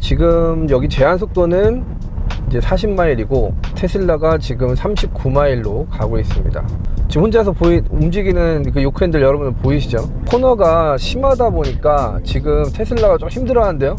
지금 여기 제한 속도는 이제 40마일이고 테슬라가 지금 39마일로 가고 있습니다. 지금 혼자서 움직이는 그 요크 핸들 여러분 보이시죠? 코너가 심하다 보니까 지금 테슬라가 좀 힘들어 하는데요.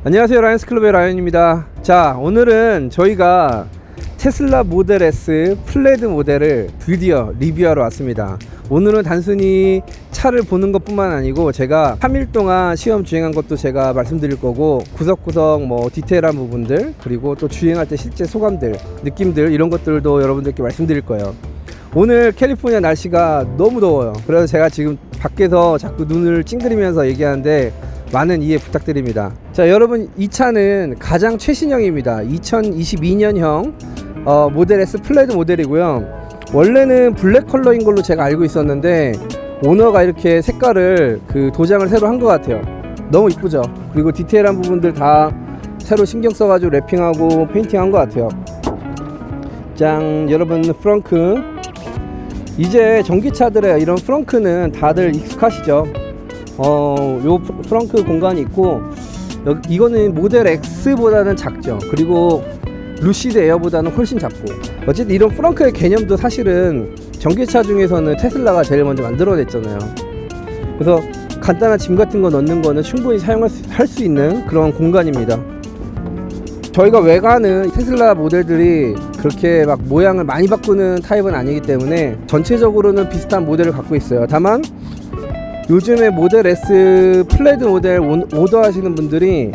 안녕하세요, 라이언스클럽의 라이언입니다. 자, 오늘은 저희가 테슬라 모델 S 플레드 모델을 드디어 리뷰하러 왔습니다. 오늘은 단순히 차를 보는 것 뿐만 아니고 제가 3일 동안 시험 주행한 것도 제가 말씀드릴 거고, 구석구석 뭐 디테일한 부분들, 그리고 또 주행할 때 실제 소감들, 느낌들, 이런 것들도 여러분들께 말씀드릴 거예요. 오늘 캘리포니아 날씨가 너무 더워요. 그래서 제가 지금 밖에서 자꾸 눈을 찡그리면서 얘기하는데 많은 이해 부탁드립니다. 자, 여러분, 이 차는 가장 최신형입니다. 2022년형 모델 S 플레드 모델이고요. 원래는 블랙 컬러인 걸로 제가 알고 있었는데 오너가 이렇게 색깔을 도장을 새로 한 것 같아요. 너무 이쁘죠? 그리고 디테일한 부분들 다 새로 신경 써가지고 랩핑하고 페인팅한 것 같아요. 짠, 여러분, 프렁크. 이제 전기차들의 이런 프렁크는 다들 익숙하시죠? 요 프렁크 공간이 있고, 이거는 모델 X보다는 작죠. 그리고 루시드 에어보다는 훨씬 작고, 어쨌든 이런 프렁크의 개념도 사실은 전기차 중에서는 테슬라가 제일 먼저 만들어냈잖아요. 그래서 간단한 짐 같은 거 넣는 거는 충분히 사용할 수 있는 그런 공간입니다. 저희가 외관은 테슬라 모델들이 그렇게 막 모양을 많이 바꾸는 타입은 아니기 때문에 전체적으로는 비슷한 모델을 갖고 있어요. 다만 요즘에 모델 S 플레드 모델 오더 하시는 분들이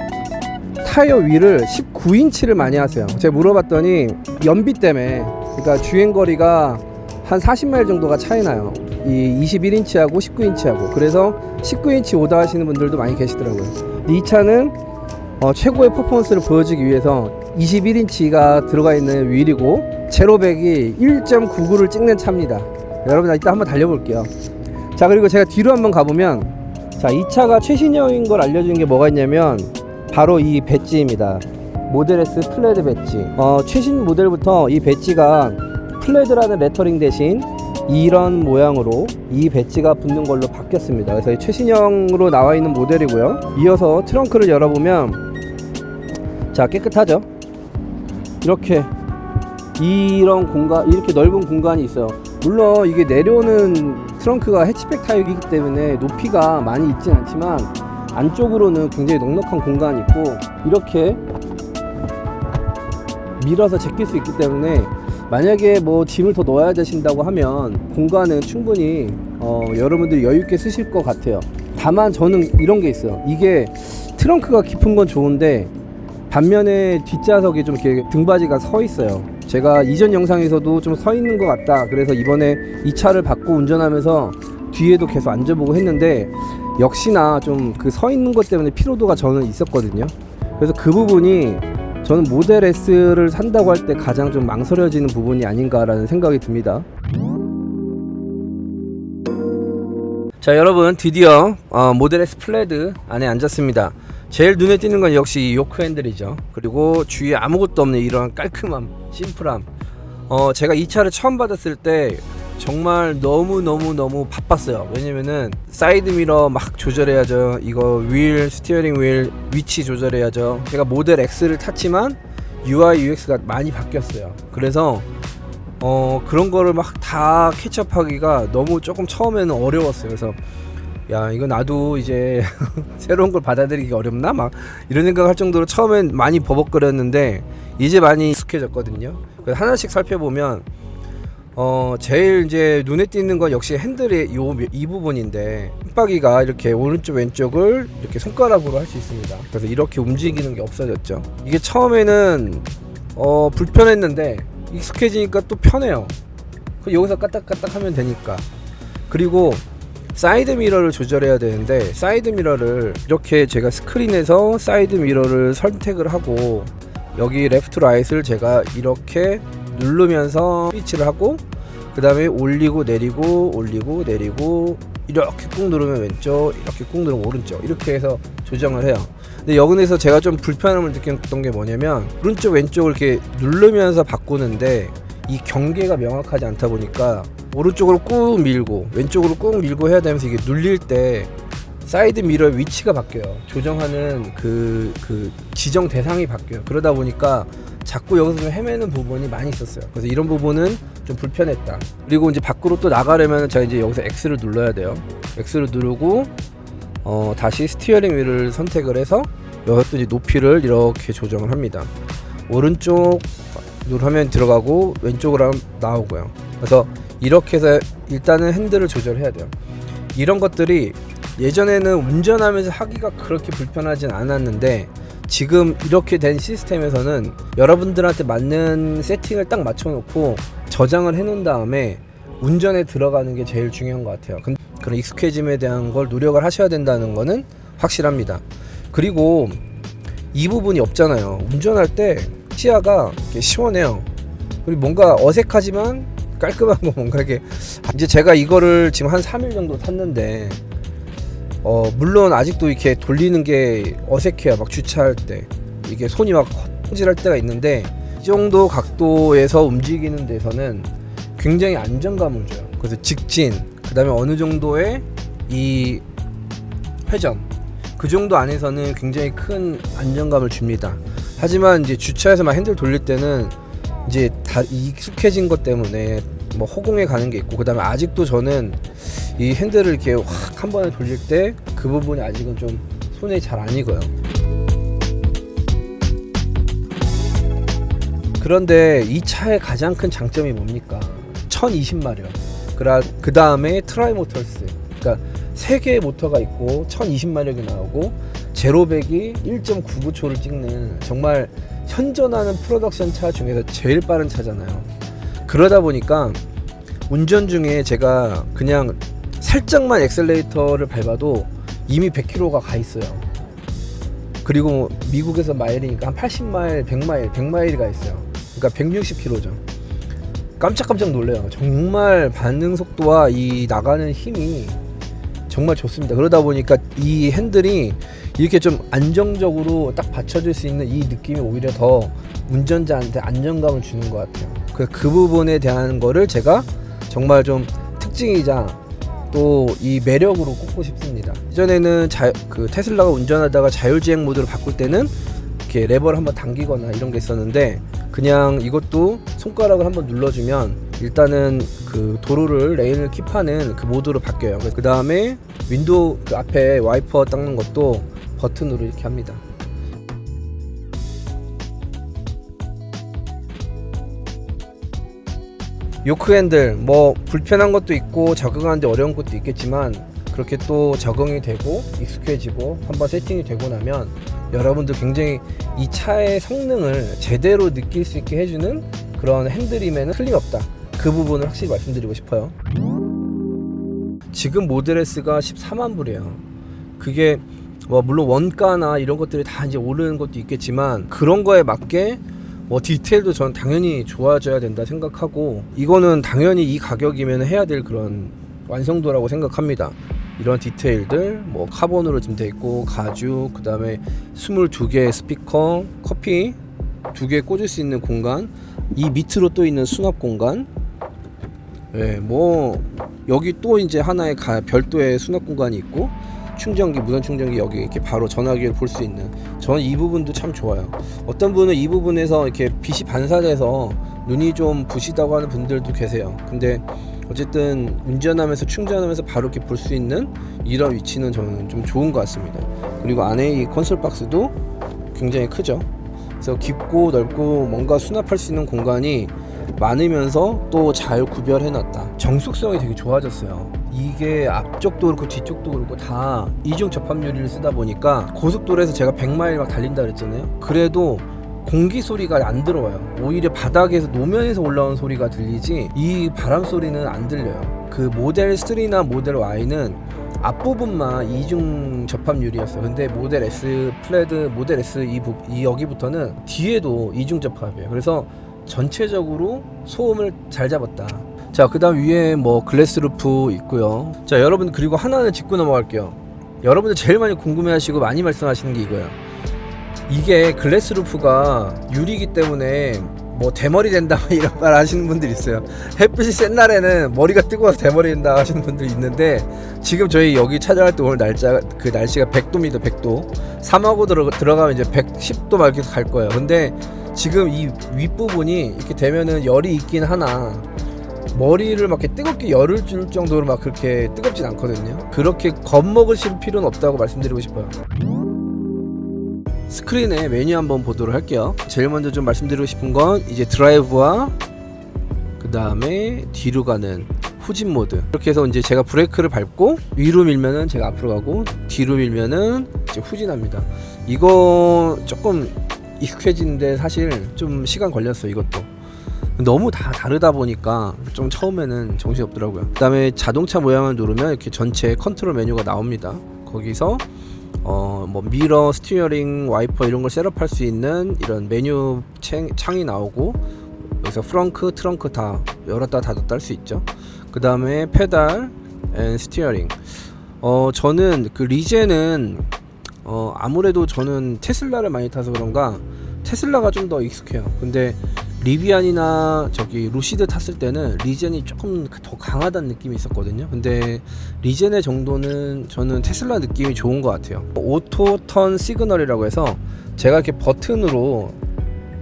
타이어 위를 19인치를 많이 하세요. 제가 물어봤더니 연비 때문에, 그러니까 주행거리가 한 40마일 정도가 차이 나요. 이 21인치하고 19인치하고. 그래서 19인치 오더 하시는 분들도 많이 계시더라고요. 이 차는 최고의 퍼포먼스를 보여주기 위해서 21인치가 들어가 있는 휠이고, 제로백이 1.99를 찍는 차입니다. 여러분, 이따 한번 달려볼게요. 자, 그리고 제가 뒤로 한번 가보면, 자, 이 차가 최신형인 걸 알려주는 게 뭐가 있냐면 바로 이 배지입니다. 모델 S 플레드 배지. 최신 모델부터 이 배지가 플레드라는 레터링 대신 이런 모양으로 이 배지가 붙는 걸로 바뀌었습니다. 그래서 최신형으로 나와 있는 모델이고요. 이어서 트렁크를 열어보면, 자, 깨끗하죠? 이렇게 이런 공간, 이렇게 넓은 공간이 있어요. 물론 이게 내려오는 트렁크가 해치백 타입이기 때문에 높이가 많이 있진 않지만 안쪽으로는 굉장히 넉넉한 공간이 있고, 이렇게 밀어서 제낄 수 있기 때문에 만약에 뭐 짐을 더 넣어야 되신다고 하면 공간은 충분히 여러분들이 여유있게 쓰실 것 같아요. 다만 저는 이런 게 있어요. 이게 트렁크가 깊은 건 좋은데 반면에 뒷좌석에 좀 이렇게 등받이가 서 있어요. 제가 이전 영상에서도 좀 서 있는 것 같다, 그래서 이번에 이 차를 받고 운전하면서 뒤에도 계속 앉아보고 했는데 역시나 좀 그 서 있는 것 때문에 피로도가 저는 있었거든요. 그래서 그 부분이 저는 모델 S를 산다고 할 때 가장 좀 망설여지는 부분이 아닌가라는 생각이 듭니다. 자, 여러분, 드디어 모델 S 플레드 안에 앉았습니다. 제일 눈에 띄는 건 역시 이 요크 핸들이죠. 그리고 주위에 아무것도 없는 이런 깔끔함, 심플함. 제가 이 차를 처음 받았을 때 정말 너무 바빴어요. 왜냐면은 사이드 미러 막 조절해야죠. 이거 스티어링 휠 위치 조절해야죠. 제가 모델 X를 탔지만 UI UX가 많이 바뀌었어요. 그래서 그런 거를 막 다 캐치업하기가 너무 조금 처음에는 어려웠어요. 그래서 야, 이거 나도 이제 새로운 걸 받아들이기 어렵나? 막 이런 생각할 정도로 처음엔 많이 버벅거렸는데 이제 많이 익숙해졌거든요. 그래서 하나씩 살펴보면 제일 이제 눈에 띄는 건 역시 핸들의 이 부분인데, 깜빡이가 이렇게 오른쪽 왼쪽을 이렇게 손가락으로 할 수 있습니다. 그래서 이렇게 움직이는 게 없어졌죠. 이게 처음에는 불편했는데 익숙해지니까 또 편해요. 여기서 까딱까딱 하면 되니까. 그리고 사이드 미러를 조절해야 되는데, 사이드 미러를 이렇게 제가 스크린에서 사이드 미러를 선택을 하고 여기 레프트 라이트를 제가 이렇게 누르면서 스위치를 하고 그 다음에 올리고 내리고 올리고 내리고 이렇게 꾹 누르면 왼쪽, 이렇게 꾹 누르면 오른쪽, 이렇게 해서 조정을 해요. 근데 여기서 제가 좀 불편함을 느꼈던 게 뭐냐면 오른쪽 왼쪽을 이렇게 누르면서 바꾸는데 이 경계가 명확하지 않다 보니까 오른쪽으로 꾹 밀고 왼쪽으로 꾹 밀고 해야 되면서 이게 눌릴 때 사이드 미러의 위치가 바뀌어요. 조정하는 그 지정 대상이 바뀌어요. 그러다 보니까 자꾸 여기서 좀 헤매는 부분이 많이 있었어요. 그래서 이런 부분은 좀 불편했다. 그리고 이제 밖으로 또 나가려면 제가 이제 여기서 X를 눌러야 돼요. X를 누르고 다시 스티어링 휠을 선택을 해서 여기서 이제 높이를 이렇게 조정을 합니다. 오른쪽 누르면 들어가고 왼쪽으로 하면 나오고요. 그래서 이렇게 해서 일단은 핸들을 조절해야 돼요. 이런 것들이 예전에는 운전하면서 하기가 그렇게 불편하진 않았는데 지금 이렇게 된 시스템에서는 여러분들한테 맞는 세팅을 딱 맞춰놓고 저장을 해놓은 다음에 운전에 들어가는 게 제일 중요한 것 같아요. 그런 익숙해짐에 대한 걸 노력을 하셔야 된다는 거는 확실합니다. 그리고 이 부분이 없잖아요. 운전할 때 시야가 이렇게 시원해요. 그리고 뭔가 어색하지만 깔끔하고 뭔가 이게 이제 제가 이거를 지금 한 3일 정도 탔는데 물론 아직도 이렇게 돌리는 게 어색해요. 막 주차할 때 이게 손이 막 헛질할 때가 있는데 이 정도 각도에서 움직이는 데서는 굉장히 안정감을 줘요. 그래서 직진, 그 다음에 어느 정도의 이 회전, 그 정도 안에서는 굉장히 큰 안정감을 줍니다. 하지만 이제 주차해서 막 핸들 돌릴 때는 이제 다 익숙해진 것 때문에 뭐 허공에 가는 게 있고, 그 다음에 아직도 저는 이 핸들을 이렇게 확 한 번에 돌릴 때 그 부분이 아직은 좀 손에 잘 안 익어요. 그런데 이 차의 가장 큰 장점이 뭡니까? 1020마력. 그 다음에 트라이모터스. 그러니까 3개의 모터가 있고 1020마력이 나오고 제로백이 1.99초를 찍는 정말 현존하는 프로덕션 차 중에서 제일 빠른 차잖아요. 그러다 보니까 운전 중에 제가 그냥 살짝만 엑셀레이터를 밟아도 이미 100km가 가 있어요. 그리고 미국에서 마일이니까 한 80마일, 100마일이 가 있어요. 그러니까 160km죠. 깜짝깜짝 놀래요. 정말 반응 속도와 이 나가는 힘이 정말 좋습니다. 그러다 보니까 이 핸들이 이렇게 좀 안정적으로 딱 받쳐줄 수 있는 이 느낌이 오히려 더 운전자한테 안정감을 주는 것 같아요. 그 부분에 대한 거를 제가 정말 좀 특징이자 또 이 매력으로 꼽고 싶습니다. 이전에는 그 테슬라가 운전하다가 자율주행 모드로 바꿀 때는 이렇게 레버를 한번 당기거나 이런 게 있었는데, 그냥 이것도 손가락을 한번 눌러주면 일단은 그 도로를 레인을 킵하는 그 모드로 바뀌어요. 그 다음에 윈도우 그 앞에 와이퍼 닦는 것도 버튼으로 이렇게 합니다. 요크 핸들 뭐 불편한 것도 있고 적응하는데 어려운 것도 있겠지만, 그렇게 또 적응이 되고 익숙해지고 한번 세팅이 되고 나면 여러분들 굉장히 이 차의 성능을 제대로 느낄 수 있게 해주는 그런 핸들임에는 틀림없다. 그 부분을 확실히 말씀드리고 싶어요. 지금 모델 S가 14만 불이에요. 그게 뭐 물론 원가나 이런 것들이 다 이제 오르는 것도 있겠지만, 그런 거에 맞게 뭐 디테일도 전 당연히 좋아져야 된다 생각하고, 이거는 당연히 이 가격이면 해야 될 그런 완성도라고 생각합니다. 이런 디테일들 뭐 카본으로 좀 돼 있고, 가죽, 그 다음에 22개의 스피커, 커피 2개 꽂을 수 있는 공간, 이 밑으로 또 있는 수납 공간, 뭐 여기 또 이제 하나의 별도의 수납 공간이 있고, 충전기, 무선 충전기 여기 이렇게 바로 전화기를 볼 수 있는, 저는 이 부분도 참 좋아요. 어떤 분은 이 부분에서 이렇게 빛이 반사돼서 눈이 좀 부시다고 하는 분들도 계세요. 근데 어쨌든 운전하면서 충전하면서 바로 이렇게 볼 수 있는 이런 위치는 저는 좀 좋은 것 같습니다. 그리고 안에 이 콘솔 박스도 굉장히 크죠. 그래서 깊고 넓고 뭔가 수납할 수 있는 공간이 많으면서 또 잘 구별해놨다. 정숙성이 되게 좋아졌어요. 이게 앞쪽도 그렇고 뒤쪽도 그렇고 다 이중 접합 유리를 쓰다 보니까 고속도로에서 제가 100마일 막 달린다 그랬잖아요. 그래도 공기 소리가 안 들어와요. 오히려 바닥에서 노면에서 올라온 소리가 들리지 이 바람 소리는 안 들려요. 그 모델 3나 모델 Y는 앞부분만 이중 접합 유리였어요. 근데 모델 S 플레드, 모델 S 이 여기부터는 뒤에도 이중 접합이에요. 그래서 전체적으로 소음을 잘 잡았다. 자, 그 다음 위에 뭐 글래스 루프 있고요. 자, 여러분, 그리고 하나는 짚고 넘어갈게요. 여러분들 제일 많이 궁금해하시고 많이 말씀하시는 게 이거예요. 이게 글래스 루프가 유리이기 때문에 뭐 대머리 된다 이런 말 하시는 분들 있어요. 햇빛이 센 날에는 머리가 뜨거워서 대머리 된다 하시는 분들 있는데, 지금 저희 여기 찾아갈 때 오늘 날짜가 그 날씨가 100도입니다. 100도. 사막으로 들어가면 이제 110도 막 이렇게 갈 거예요. 근데 지금 이 윗부분이 이렇게 되면은 열이 있긴 하나 머리를 막 이렇게 뜨겁게 열을 줄 정도로 막 그렇게 뜨겁진 않거든요. 그렇게 겁먹으실 필요는 없다고 말씀드리고 싶어요. 스크린에 메뉴 한번 보도록 할게요. 제일 먼저 좀 말씀드리고 싶은 건 이제 드라이브와 그 다음에 뒤로 가는 후진 모드. 이렇게 해서 이제 제가 브레이크를 밟고 위로 밀면은 제가 앞으로 가고 뒤로 밀면은 이제 후진합니다. 이거 조금 익숙해지는데 사실 좀 시간 걸렸어요. 이것도 너무 다 다르다 보니까 좀 처음에는 정신이 없더라고요. 그 다음에 자동차 모양을 누르면 이렇게 전체 컨트롤 메뉴가 나옵니다. 거기서 뭐 미러, 스티어링, 와이퍼 이런 걸 셋업할 수 있는 이런 메뉴 창이 나오고, 여기서 프렁크, 트렁크 다 열었다 닫았다 할 수 있죠. 그 다음에 페달 앤 스티어링. 저는 그 리젠은 아무래도 저는 테슬라를 많이 타서 그런가 테슬라가 좀 더 익숙해요. 근데 리비안이나 저기 루시드 탔을 때는 리젠이 조금 더 강하다는 느낌이 있었거든요. 근데 리젠의 정도는 저는 테슬라 느낌이 좋은 것 같아요. 오토 턴 시그널이라고 해서 제가 이렇게 버튼으로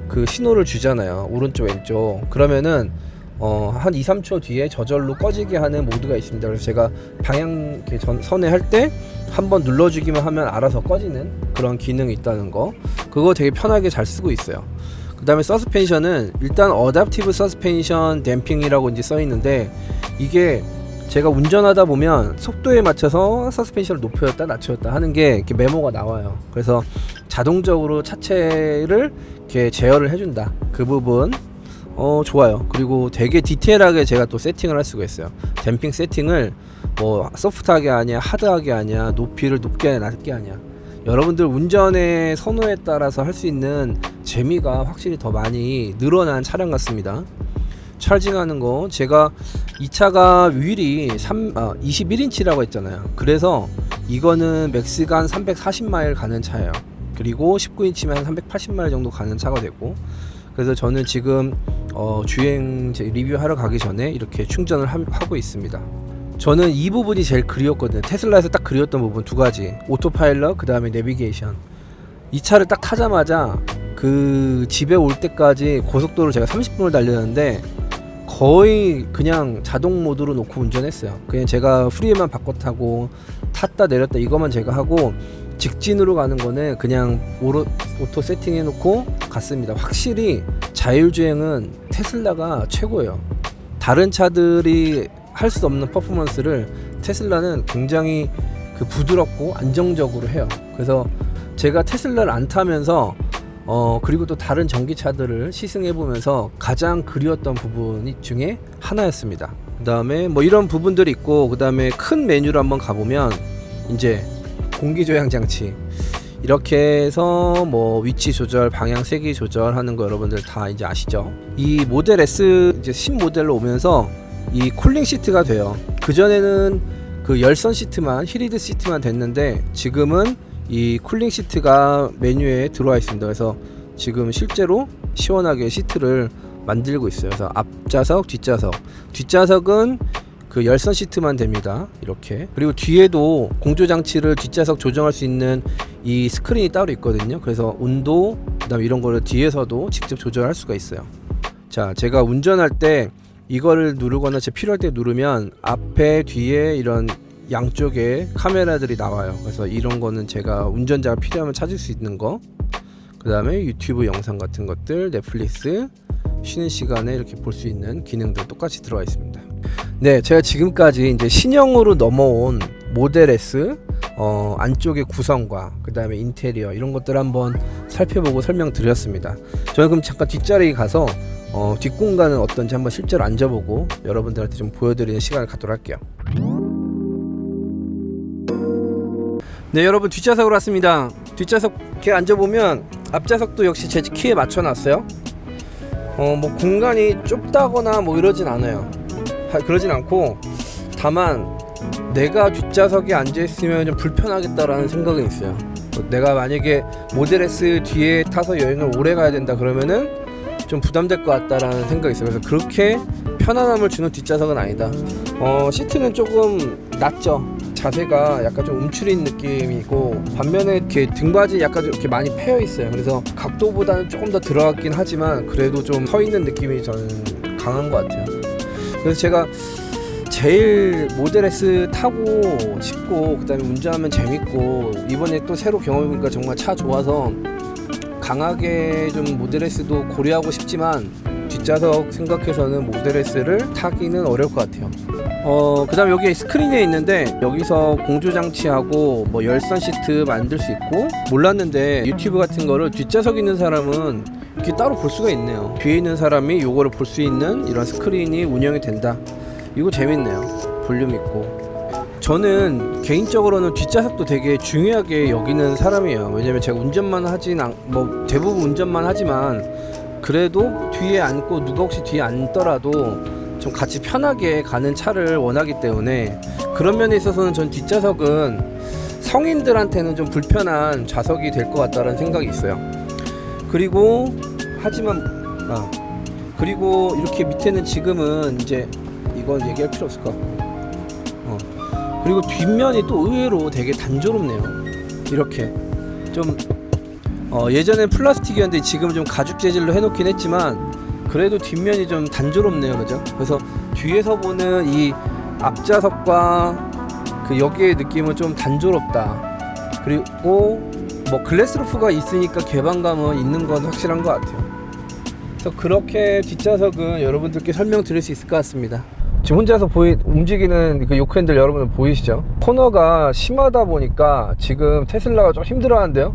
그 신호를 주잖아요. 오른쪽 왼쪽. 그러면은 한 2-3초 뒤에 저절로 꺼지게 하는 모드가 있습니다. 그래서 제가 방향 이렇게 선회할 때 한번 눌러주기만 하면 알아서 꺼지는 그런 기능이 있다는 거. 그거 되게 편하게 잘 쓰고 있어요. 그 다음에 서스펜션은 일단 어댑티브 서스펜션 댐핑이라고 이제 써 있는데, 이게 제가 운전하다 보면 속도에 맞춰서 서스펜션을 높였다 낮췄다 하는 게 이렇게 메모가 나와요. 그래서 자동적으로 차체를 이렇게 제어를 해준다. 그 부분 좋아요. 그리고 되게 디테일하게 제가 또 세팅을 할 수가 있어요. 댐핑 세팅을 뭐 소프트하게 하냐 하드하게 하냐 높이를 높게 하냐 낮게 하냐, 여러분들 운전의 선호에 따라서 할 수 있는 재미가 확실히 더 많이 늘어난 차량 같습니다. 찰징하는 거, 제가 이 차가 휠이 21인치라고 했잖아요. 그래서 이거는 맥스가 한 340마일 가는 차예요. 그리고 19인치면 한 380마일 정도 가는 차가 되고, 그래서 저는 지금 주행 리뷰하러 가기 전에 이렇게 충전을 하고 있습니다. 저는 이 부분이 제일 그리웠거든요. 테슬라에서 딱 그리웠던 부분 두 가지, 오토파일럿 그 다음에 내비게이션. 이 차를 딱 타자마자 그 집에 올 때까지 고속도로 제가 30분을 달렸는데 거의 그냥 자동 모드로 놓고 운전했어요. 그냥 제가 프리에만 바꿔 타고 탔다 내렸다 이것만 제가 하고, 직진으로 가는 거는 그냥 오토 세팅해 놓고 갔습니다. 확실히 자율주행은 테슬라가 최고예요. 다른 차들이 할 수 없는 퍼포먼스를 테슬라는 굉장히 그 부드럽고 안정적으로 해요. 그래서 제가 테슬라를 안 타면서 그리고 또 다른 전기차들을 시승해 보면서 가장 그리웠던 부분 중에 하나였습니다. 그 다음에 뭐 이런 부분들이 있고, 그 다음에 큰 메뉴로 한번 가보면 이제 공기조향 장치 이렇게 해서 뭐 위치 조절, 방향 세기 조절하는 거 여러분들 다 이제 아시죠? 이 모델 S 이제 신모델로 오면서 이 쿨링 시트가 돼요. 그전에는 그 열선 시트만, 히리드 시트만 됐는데 지금은 이 쿨링 시트가 메뉴에 들어와 있습니다. 그래서 지금 실제로 시원하게 시트를 만들고 있어요. 그래서 앞좌석, 뒷좌석은 그 열선 시트만 됩니다. 이렇게. 그리고 뒤에도 공조 장치를 뒷좌석 조정할 수 있는 이 스크린이 따로 있거든요. 그래서 온도, 그다음에 이런 거를 뒤에서도 직접 조절할 수가 있어요. 자, 제가 운전할 때 이거를 누르거나 제 필요할 때 누르면 앞에 뒤에 이런 양쪽에 카메라들이 나와요. 그래서 이런 거는 제가 운전자가 필요하면 찾을 수 있는 거, 그 다음에 유튜브 영상 같은 것들, 넷플릭스 쉬는 시간에 이렇게 볼 수 있는 기능들 똑같이 들어가 있습니다. 네, 제가 지금까지 이제 신형으로 넘어온 모델 S 안쪽의 구성과 그 다음에 인테리어 이런 것들 한번 살펴보고 설명드렸습니다. 저는 그럼 잠깐 뒷자리에 가서 뒷공간은 어떤지 한번 실제로 앉아보고 여러분들한테 좀 보여드리는 시간을 갖도록 할게요. 네, 여러분 뒷좌석으로 왔습니다. 뒷좌석 이렇게 앉아보면 앞좌석도 역시 제 키에 맞춰놨어요. 뭐 공간이 좁다거나 뭐 이러진 않아요. 그러진 않고, 다만 내가 뒷좌석에 앉아있으면 좀 불편하겠다라는 생각은 있어요. 내가 만약에 모델 S 뒤에 타서 여행을 오래 가야 된다 그러면은 좀 부담될 것 같다라는 생각이 있어요. 그래서 그렇게 편안함을 주는 뒷좌석은 아니다. 시트는 조금 낮죠. 자세가 약간 좀 움츠린 느낌이고, 반면에 이렇게 등받이 약간 좀 이렇게 많이 패여 있어요. 그래서 각도보다는 조금 더 들어갔긴 하지만 그래도 좀 서 있는 느낌이 저는 강한 것 같아요. 그래서 제가 제일 모델 S 타고 싶고, 그 다음에 운전하면 재밌고, 이번에 또 새로 경험해보니까 정말 차 좋아서 강하게 좀 모델 S도 고려하고 싶지만 뒷좌석 생각해서는 모델 S를 타기는 어려울 것 같아요. 그 다음 여기 스크린에 있는데, 여기서 공조장치하고 뭐 열선 시트 만들 수 있고, 몰랐는데 유튜브 같은 거를 뒷좌석 있는 사람은 이렇게 따로 볼 수가 있네요. 뒤에 있는 사람이 요거를 볼 수 있는 이런 스크린이 운영이 된다. 이거 재밌네요. 볼륨 있고. 저는 개인적으로는 뒷좌석도 되게 중요하게 여기는 사람이에요. 왜냐면 제가 운전만 뭐 대부분 운전만 하지만, 그래도 뒤에 앉고 누가 혹시 뒤에 앉더라도 좀 같이 편하게 가는 차를 원하기 때문에, 그런 면에 있어서는 전 뒷좌석은 성인들한테는 좀 불편한 좌석이 될 것 같다는 생각이 있어요. 그리고 그리고 이렇게 밑에는 지금은 이제 이건 얘기할 필요 없을 것 같고, 그리고 뒷면이 또 의외로 되게 단조롭네요. 이렇게 좀 예전엔 플라스틱이었는데 지금은 좀 가죽 재질로 해놓긴 했지만, 그래도 뒷면이 좀 단조롭네요. 그죠? 그래서 뒤에서 보는 이 앞좌석과 그 여기의 느낌은 좀 단조롭다. 그리고 뭐 글래스루프가 있으니까 개방감은 있는 건 확실한 것 같아요. 그래서 그렇게 뒷좌석은 여러분들께 설명드릴 수 있을 것 같습니다. 지금 혼자서 움직이는 그 요크 핸들 여러분들 보이시죠? 코너가 심하다 보니까 지금 테슬라가 좀 힘들어하는데요.